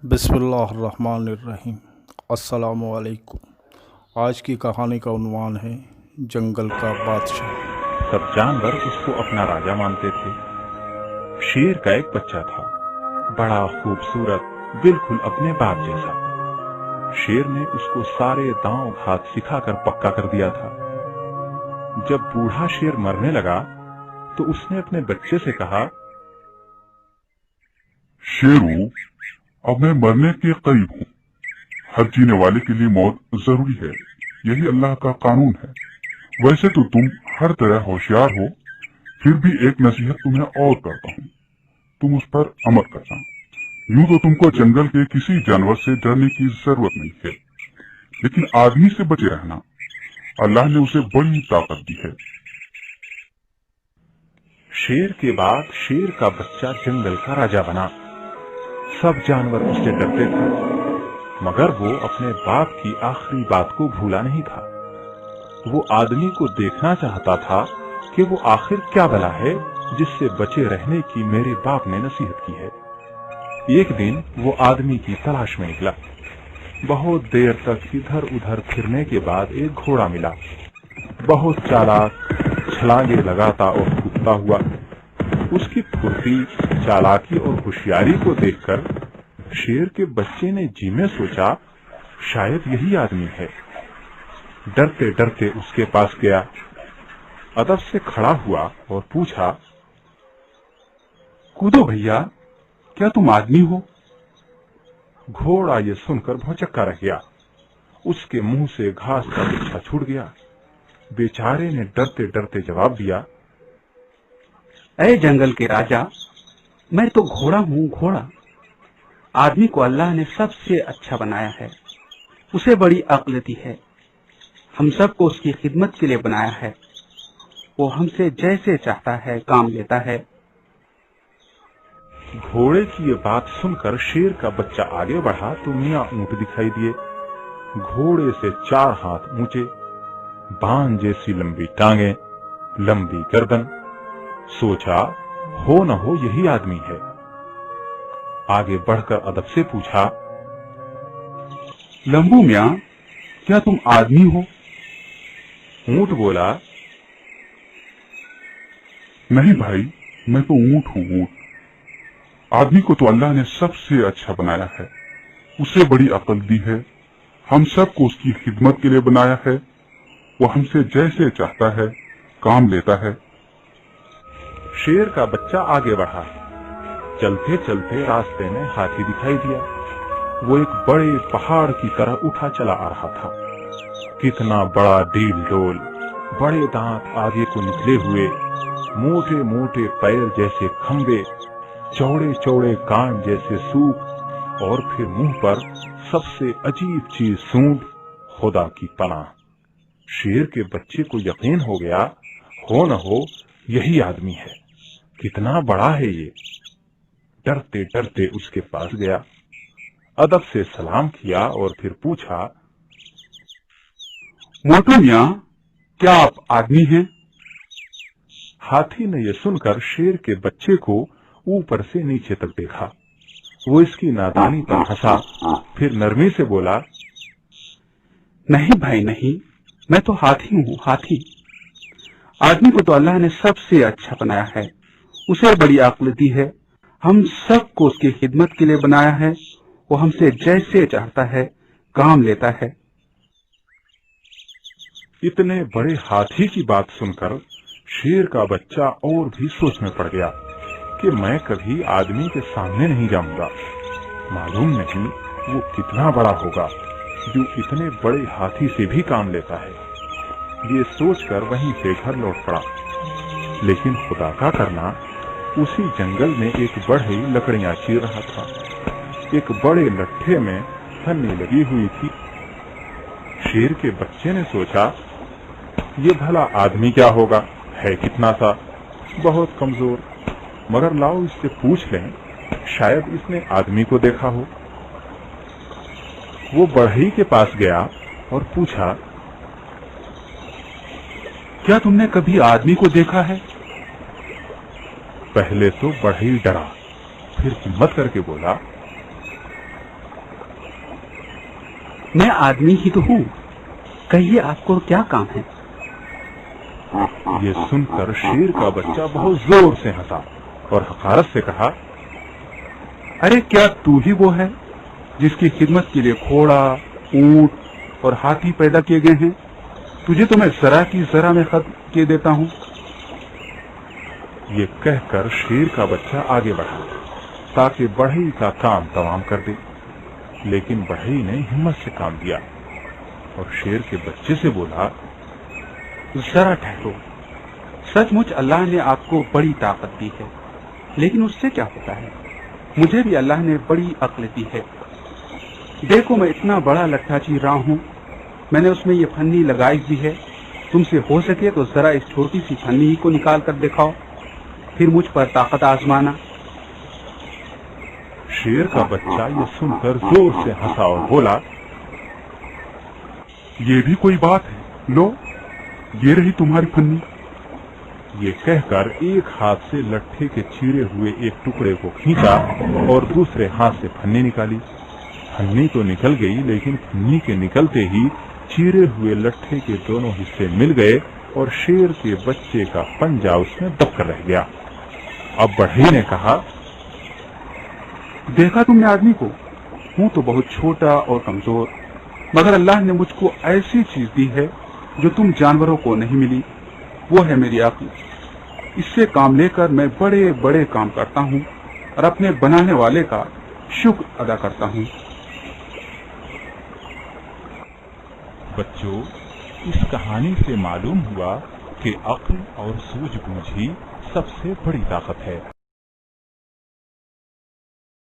बिस्मिल्लाहिर्रहमानिर्रहीम। अस्सलामुअलैकुम। आज की कहानी का उन्वान है जंगल का बादशाह। सब जानवर उसको अपना राजा मानते थे। शेर का एक बच्चा था, बड़ा खूबसूरत, बिल्कुल अपने बाप जैसा। शेर ने उसको सारे दांव घात सिखाकर पक्का कर दिया था। जब बूढ़ा शेर मरने लगा तो उसने अपने बच्चे से कहा, शेरू, अब मैं मरने के करीब हूँ। हर जीने वाले के लिए मौत जरूरी है, यही अल्लाह का कानून है। वैसे तो तुम हर तरह होशियार हो, फिर भी एक नसीहत तुम्हें और करता हूँ, तुम उस पर अमल करना। यूं तो तुमको जंगल के किसी जानवर से डरने की जरूरत नहीं है, लेकिन आदमी से बचे रहना। अल्लाह ने उसे बड़ी ताकत दी है। शेर के बाद शेर का बच्चा जंगल का राजा बना। सब जानवर उससे डरते थे, मगर वो अपने बाप की आखिरी बात को भूला नहीं था। वो आदमी को देखना चाहता था कि वो आखिर क्या बला है जिससे बचे रहने की मेरे बाप ने नसीहत की है। एक दिन वो आदमी की तलाश में निकला। बहुत देर तक इधर उधर फिरने के बाद एक घोड़ा मिला। बहुत चालाक, छलांगे लगाता और कूदता हुआ। उसकी फुर्ती, चालाकी और होशियारी को देखकर शेर के बच्चे ने जी में सोचा, शायद यही आदमी है। डरते डरते उसके पास गया, अदब से खड़ा हुआ और पूछा, कूदो भैया, क्या तुम आदमी हो? घोड़ा ये सुनकर भौचक्का रह गया। उसके मुंह से घास का गुच्छा छूट गया। बेचारे ने डरते डरते जवाब दिया, ऐ जंगल के राजा, मैं तो घोड़ा हूँ, घोड़ा। आदमी को अल्लाह ने सबसे अच्छा बनाया है, उसे बड़ी अक्ल दी है। हम सबको उसकी खिदमत के लिए बनाया है। वो हमसे जैसे चाहता है काम लेता है। घोड़े की ये बात सुनकर शेर का बच्चा आगे बढ़ा तो मियाँ ऊंट दिखाई दिए। घोड़े से 4 हाथ ऊंचे, बाण जैसी लंबी टांगे, लंबी गर्दन। सोचा, हो न हो यही आदमी है। आगे बढ़कर अदब से पूछा, लंबू मियाँ, क्या तुम आदमी हो? ऊंट बोला, नहीं भाई, मैं तो ऊंट हूँ, ऊंट। आदमी को तो अल्लाह ने सबसे अच्छा बनाया है, उसे बड़ी अकल दी है। हम सबको उसकी खिदमत के लिए बनाया है। वो हमसे जैसे चाहता है काम लेता है। शेर का बच्चा आगे बढ़ा। चलते चलते रास्ते में हाथी दिखाई दिया। वो एक बड़े पहाड़ की तरह उठा चला आ रहा था। कितना बड़ा डील डोल, बड़े दांत आगे को निकले हुए, मोटे मोटे पैर जैसे खंबे, चौड़े चौड़े कान जैसे सूप, और फिर मुंह पर सबसे अजीब चीज सूंड, खुदा की पनाह। शेर के बच्चे को यकीन हो गया, हो न हो यही आदमी है। कितना बड़ा है ये। डरते डरते उसके पास गया, अदब से सलाम किया और फिर पूछा, मोटू मियाँ, क्या आप आदमी हैं? हाथी ने यह सुनकर शेर के बच्चे को ऊपर से नीचे तक देखा। वो इसकी नादानी पर हंसा, फिर नरमी से बोला, नहीं भाई नहीं, मैं तो हाथी हूँ, हाथी। आदमी को तो अल्लाह ने सबसे अच्छा बनाया है, उसे बड़ी अक्ल दी है। हम सबको उसकी खिदमत के लिए बनाया है। वो हमसे जैसे चाहता है काम लेता है। इतने बड़े हाथी की बात सुनकर शेर का बच्चा और भी सोच में पड़ गया कि मैं कभी आदमी के सामने नहीं जाऊंगा। मालूम नहीं वो कितना बड़ा होगा जो इतने बड़े हाथी से भी काम लेता है। ये सोचकर वहीं से घर लौट पड़ा। लेकिन खुदा का करना, उसी जंगल में एक बढ़ई लकड़ियां चीर रहा था। एक बड़े लट्ठे में फन्नी लगी हुई थी। शेर के बच्चे ने सोचा, ये भला आदमी क्या होगा, है कितना सा, बहुत कमजोर, मगर लाओ इससे पूछ लें, शायद इसने आदमी को देखा हो। वो बढ़ई के पास गया और पूछा, क्या तुमने कभी आदमी को देखा है? पहले तो बढ़ई डरा, फिर हिम्मत करके बोला, मैं आदमी ही तो हूँ, कहिए आपको क्या काम है? ये सुनकर शेर का बच्चा बहुत जोर से हंसा और हकारत से कहा, अरे क्या तू ही वो है जिसकी खिदमत के लिए घोड़ा, ऊंट और हाथी पैदा किए गए हैं? तुझे तो मैं जरा की जरा में खत्म किए देता हूँ। ये कहकर शेर का बच्चा आगे बढ़ा ताकि बढ़ई का काम तमाम कर दे, लेकिन बढ़ई ने हिम्मत से काम दिया और शेर के बच्चे से बोला, जरा ठहरो, सचमुच अल्लाह ने आपको बड़ी ताकत दी है, लेकिन उससे क्या होता है? मुझे भी अल्लाह ने बड़ी अक्ल दी है। देखो मैं इतना बड़ा लट्ठा चीर रहा हूँ, मैंने उसमें ये फन्नी लगाई भी है। तुमसे हो सके तो जरा इस छोटी सी फन्नी ही को निकाल कर दिखाओ, फिर मुझ पर ताकत आजमाना। शेर का बच्चा ये सुनकर जोर से हंसा और बोला, ये भी कोई बात है, लो ये रही तुम्हारी फन्नी। ये कहकर एक हाथ से लट्ठे के चीरे हुए एक टुकड़े को खींचा और दूसरे हाथ से फन्नी निकाली। फन्नी तो निकल गई, लेकिन फन्नी के निकलते ही चीरे हुए लट्ठे के दोनों हिस्से मिल गए और शेर के बच्चे का पंजा उसमें दबकर रह गया। अब बढ़ई ने कहा, देखा तुमने आदमी को, हूँ तो बहुत छोटा और कमजोर, मगर अल्लाह ने मुझको ऐसी चीज दी है जो तुम जानवरों को नहीं मिली, वो है मेरी अक्ल। इससे काम लेकर मैं बड़े बड़े काम करता हूँ और अपने बनाने वाले का शुक्र अदा करता हूँ। बच्चों, इस कहानी से मालूम हुआ कि अक्ल और सूझबूझ ही सबसे बड़ी ताकत है।